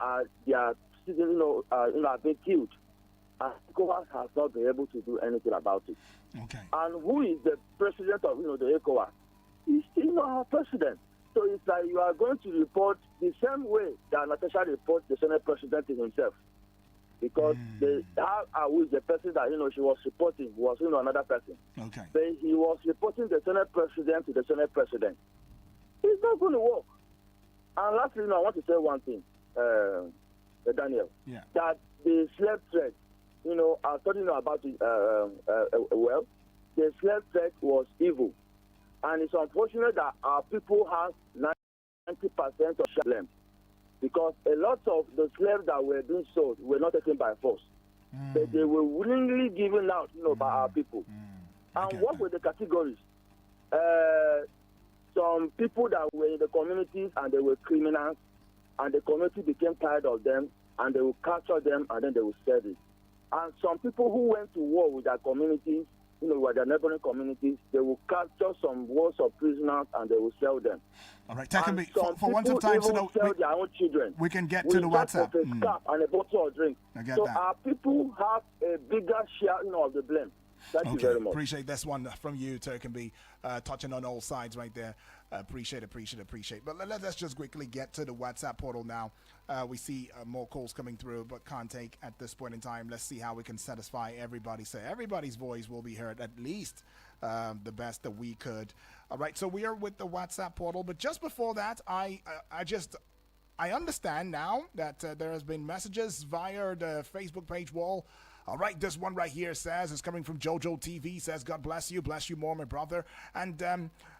their citizens, are being killed. And ECOWAS has not been able to do anything about it. Okay. And who is the president of, the ECOWAS? He's still not our president. So it's like you are going to report the same way that Natasha reports the Senate president himself. Because who is the person that, she was reporting was, another person. Okay. But he was reporting the Senate president to the Senate president. It's not going to work. And lastly, I want to say one thing, Daniel. Yeah. That the slave trade, I was talking about it, the slave trade was evil. And it's unfortunate that our people have 90% of slaves. Because a lot of the slaves that were being sold were not taken by force. But they were willingly given out, by our people. And what were the categories? Some people that were in the communities and they were criminals, and the community became tired of them, and they will capture them, and then they will sell it. And some people who went to war with their communities, with their neighboring communities, they will capture some wars of prisoners and they will sell them. All right, for once of time, so sell their own children. We can get to the WhatsApp. A scarf and a bottle of drink. So our people have a bigger share, of the blame. Thank you very much. Appreciate this one from you, Turkenby, touching on all sides right there. Appreciate. But let's just quickly get to the WhatsApp portal now. We see more calls coming through, but can't take at this point in time. Let's see how we can satisfy everybody. So everybody's voice will be heard, at least the best that we could. All right, so we are with the WhatsApp portal. But just before that, I understand now that there has been messages via the Facebook page wall. All right, this one right here says, it's coming from Jojo TV, says, God bless you more, my brother. And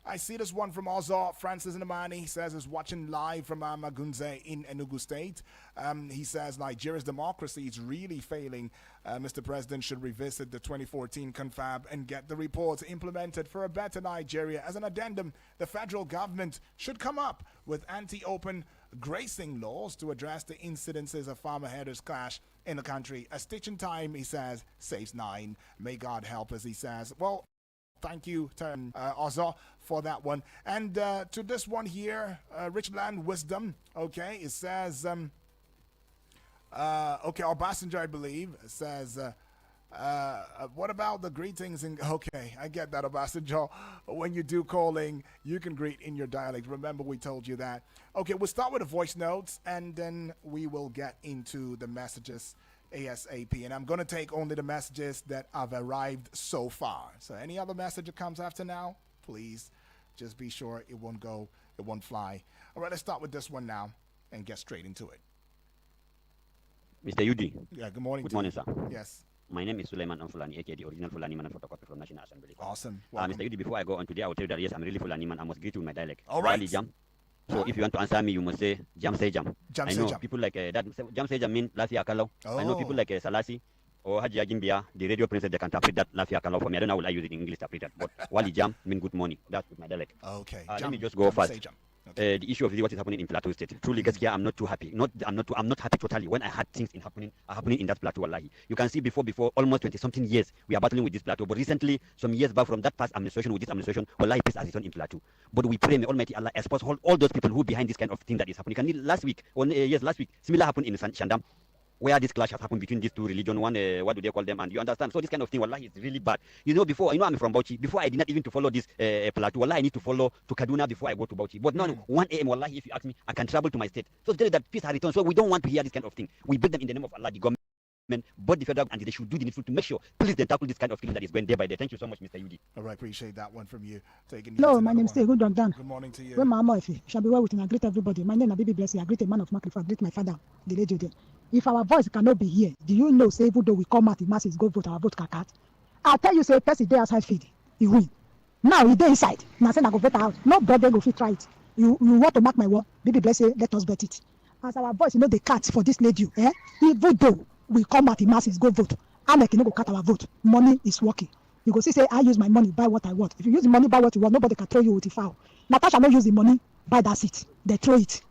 I see this one from Ozo Francis Namani, says, is watching live from Magunze in Enugu State. He says, Nigeria's democracy is really failing. Mr. President should revisit the 2014 confab and get the reports implemented for a better Nigeria. As an addendum, the federal government should come up with anti-open grazing laws to address the incidences of farmer-herders clash in the country. A stitch in time, he says, saves 9. May God help us, he says. Well, thank you, Ozo, for that one. And to this one here, Richland Wisdom, okay, it says, Obasanjo, I believe, says, What about the greetings? Okay, I get that, Obasanjo. When you do calling, you can greet in your dialect. Remember, we told you that. Okay, we'll start with the voice notes, and then we will get into the messages ASAP. And I'm going to take only the messages that have arrived so far. So any other message that comes after now, please just be sure it won't fly. All right, let's start with this one now and get straight into it. Mr. Yudi. Yeah, good morning. Good morning, sir. Yes. My name is Suleiman Fulani, aka the original Fulani man and photocopy from National Assembly. Awesome. Mr. Yudi, before I go on today, I will tell you that yes, I'm really Fulani man. I must greet you with my dialect. All right. Jam. So if you want to answer me, you must say jam say jam. Jam I say know jam. people like that. Jam say jam mean Lafia Kalau. I know people like Salasi or Haji Agimbia, the radio princess, they can interpret that Lafia Kalau for me. I don't know how I use it in English interpreted, but Wali jam mean good morning. That's with my dialect. Okay. Let me just go fast. The issue of what is happening in Plateau State. Truly, Gaskia, I'm not too happy. I'm not happy totally when I had things happening in that plateau. Wallahi. You can see before almost 20-something years we are battling with this plateau. But recently, some years back from that past administration with this administration, Wallahi, peace has returned in Plateau. But we pray, may Almighty Allah expose all those people who behind this kind of thing that is happening. Last week, similar happened in Shandam, where this clash has happened between these two religions. One, what do they call them? And you understand? So this kind of thing, wallahi, is really bad. Before, I'm from Bauchi. Before I did not even to follow this plateau. Wallahi, I need to follow to Kaduna before I go to Bauchi. But now, 1 a.m. wallahi, if you ask me, I can travel to my state. So tell you that peace has returned. So we don't want to hear this kind of thing. We beg them in the name of Allah, the government, both the federal, and they should do the needful to make sure, please, they tackle this kind of thing that is going day by day. Thank you so much, Mr. Yudi. All right, appreciate that one from you. Hello, my name is Steve. Good morning to you. Well, Mama, if you shall be well with you, I greet everybody. My name is Baby Blessing. I greet a man of Macrif. I greet my father, the lady there. If our voice cannot be here, do you know, say, even though we come out, the masses go vote, our vote can cut. I'll tell you, say, person day outside feed, he win. Now he day inside. Now say, I go vote out. No brother go fit try it. You want to mark my word? Baby Blessing, let us bet it. As our voice, the cut for this lady, even though we come out, the masses go vote. I'm like, go cut our vote. Money is working. You go see, say, I use my money, buy what I want. If you use the money, buy what you want, nobody can throw you with the foul. Natasha no use the money, buy that seat. They throw it.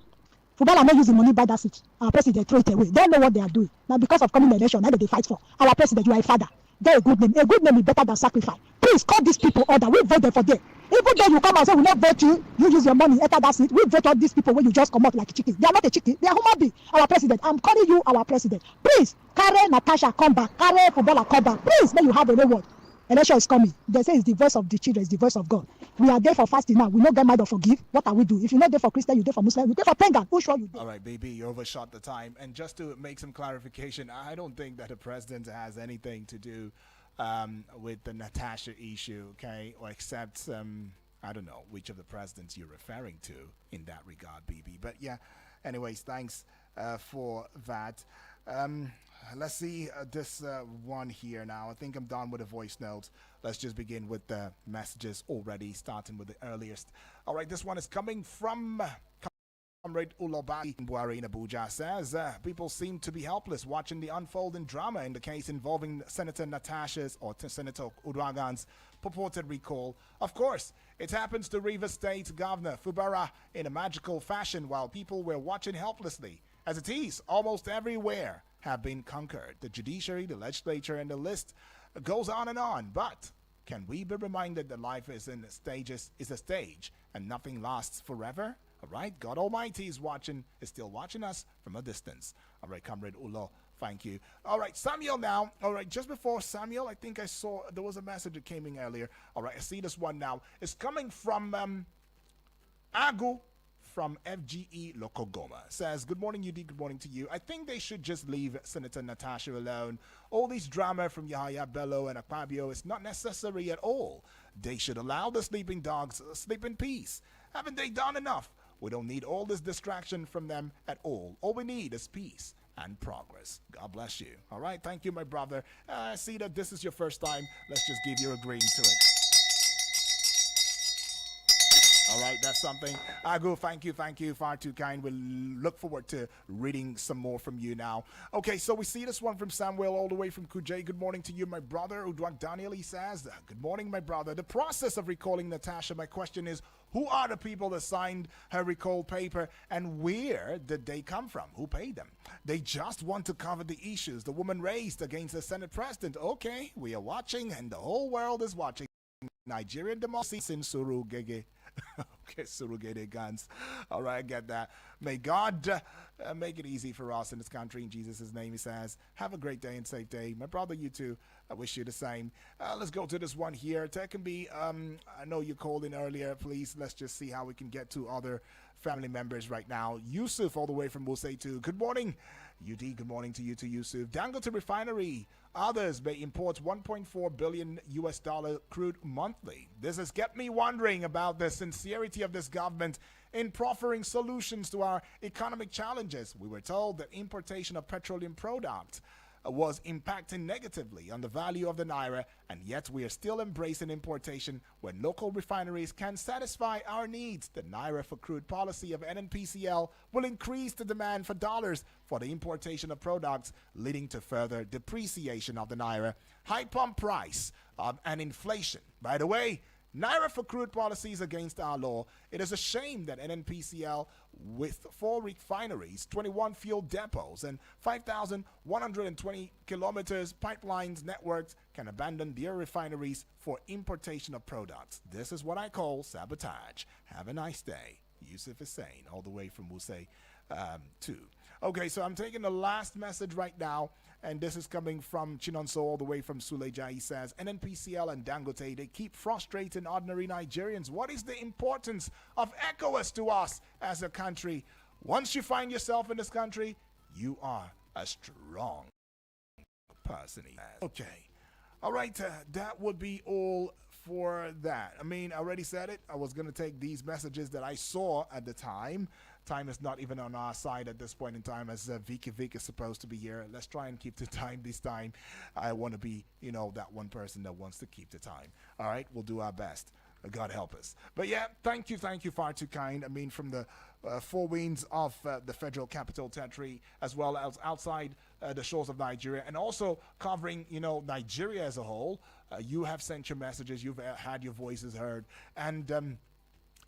Fubala not use the money, buy that seat. Our president throw it away. They know what they are doing. Now, because of coming election, now they fight for. Our president, you are a father. They're a good name. A good name is better than sacrifice. Please call these people order. We vote them for them. Even though you come and say, we not vote you, you use your money, enter that seat. We vote all these people when you just come out like a chicken. They are not a chicken. They are human beings. Our president, I'm calling you our president. Please, carry Natasha, come back. Carry Fubala, come back. Please, may you have a reward. Election is coming. They say it's the voice of the children, it's the voice of God. We are there for fasting now. We not get mad or forgive. What are we do? If you're not there for Christian, you're there for Muslim, you're there for pagan. Who sure you do? All right, baby, you overshot the time. And just to make some clarification, I don't think that the president has anything to do with the Natasha issue, okay? Or except, I don't know which of the presidents you're referring to in that regard, BB. But yeah, anyways, thanks for that. Let's see this one here now. I think I'm done with the voice notes. Let's just begin with the messages already, starting with the earliest. All right, this one is coming from Comrade Ulobaki Buari in Abuja. Says, people seem to be helpless watching the unfolding drama in the case involving Senator Natasha's or Senator Uduagan's purported recall. Of course, it happens to Rivers State Governor Fubara in a magical fashion while people were watching helplessly. As it is, almost everywhere have been conquered. The judiciary, the legislature, and the list goes on and on. But can we be reminded that life is a stage and nothing lasts forever? All right, God Almighty is still watching us from a distance. All right, Comrade Ulo, thank you. All right, Samuel now. All right, just before Samuel, I think I saw there was a message that came in earlier. All right, I see this one now. It's coming from Agu from FGE Lokogoma. Says, good morning, UD, good morning to you. I think they should just leave Senator Natasha alone. All this drama from Yahya Bello and Akpabio is not necessary at all. They should allow the sleeping dogs sleep in peace. Haven't they done enough? We don't need all this distraction from them at all. All we need is peace and progress. God bless you. All right, thank you, my brother. I see that this is your first time. Let's just give you a green to it. All right, that's something. Agu, thank you. Far too kind. We'll look forward to reading some more from you now. Okay, so we see this one from Samuel all the way from Kujay. Good morning to you, my brother. Udwak Daniel, he says, good morning, my brother. The process of recalling Natasha, my question is, who are the people that signed her recall paper and where did they come from? Who paid them? They just want to cover the issues the woman raised against the Senate president. Okay, we are watching and the whole world is watching. Nigerian democracy in Surugege. Okay, Surugede guns. All right, I get that. May God make it easy for us in this country. In Jesus' name, he says, have a great day and safe day. My brother, you too. I wish you the same. Let's go to this one here. Tekenby, I know you called in earlier. Please, let's just see how we can get to other family members right now. Yusuf, all the way from Wuseitu. Good morning. UD, good morning to you too, Yusuf. Dangote Refinery. Others may import 1.4 billion US dollar crude monthly. This has kept me wondering about the sincerity of this government in proffering solutions to our economic challenges. We were told that importation of petroleum products was impacting negatively on the value of the naira, and yet we are still embracing importation when local refineries can satisfy our needs. The naira for crude policy of NNPCL will increase the demand for dollars for the importation of products, leading to further depreciation of the naira, high pump price, and inflation. By the way, naira for crude policies against our law. It is a shame that NNPCL, with 4 refineries, 21 fuel depots, and 5,120 kilometers pipelines networks, can abandon their refineries for importation of products. This is what I call sabotage. Have a nice day. Yusuf is saying, all the way from Wuse 2. Okay, so I'm taking the last message right now. And this is coming from Chinonso all the way from Suleja. He says, NNPCL and Dangote, they keep frustrating ordinary Nigerians. What is the importance of ECOWAS to us as a country? Once you find yourself in this country, you are a strong person. Okay. All right. That would be all for that. I mean, I already said it. I was going to take these messages that I saw at the time. Time is not even on our side at this point in time, as Vicky Vic is supposed to be here. Let's try and keep the time this time. I want to be, that one person that wants to keep the time. All right, we'll do our best. God help us. But yeah, thank you, far too kind. I mean, from the 4 winds of the Federal Capital Territory, as well as outside the shores of Nigeria, and also covering, Nigeria as a whole. You have sent your messages, you've had your voices heard, and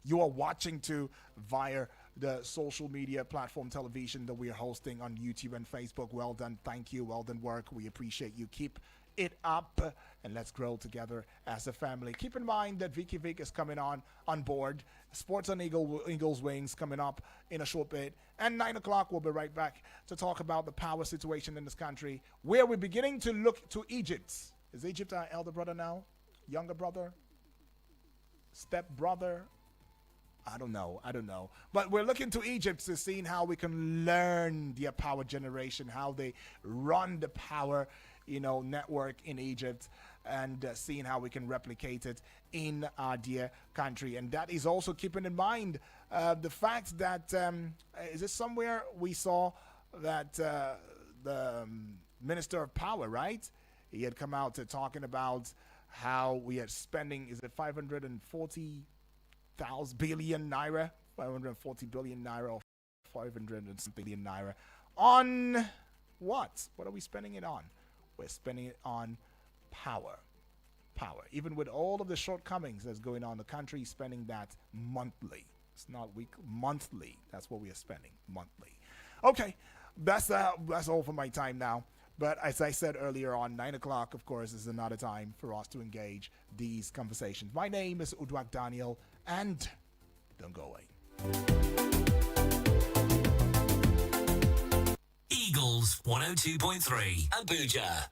you are watching too via the social media platform television that we are hosting on YouTube and Facebook. Well done. Thank you. Well done work. We appreciate you. Keep it up and let's grow together as a family. Keep in mind that Vicky Vic is coming on board. Sports on Eagles Wings coming up in a short bit. And 9 o'clock, we'll be right back to talk about the power situation in this country, where we're beginning to look to Egypt. Is Egypt our elder brother now? Younger brother? Step brother? I don't know. But we're looking to Egypt to see how we can learn their power generation, how they run the power, network in Egypt, and seeing how we can replicate it in our dear country. And that is also keeping in mind the fact that, is it somewhere we saw that the Minister of Power, right? He had come out talking about how we are spending, is it 540 billion naira, 540 billion naira, or 500 billion naira on what? What are we spending it on? We're spending it on power. Even with all of the shortcomings that's going on, the country is spending that monthly. It's not weekly, monthly. That's what we are spending monthly. Okay, that's all for my time now. But as I said earlier on, 9 o'clock, of course, is another time for us to engage these conversations. My name is Udwak Daniel, and don't go away. Eagles 102.3 Abuja.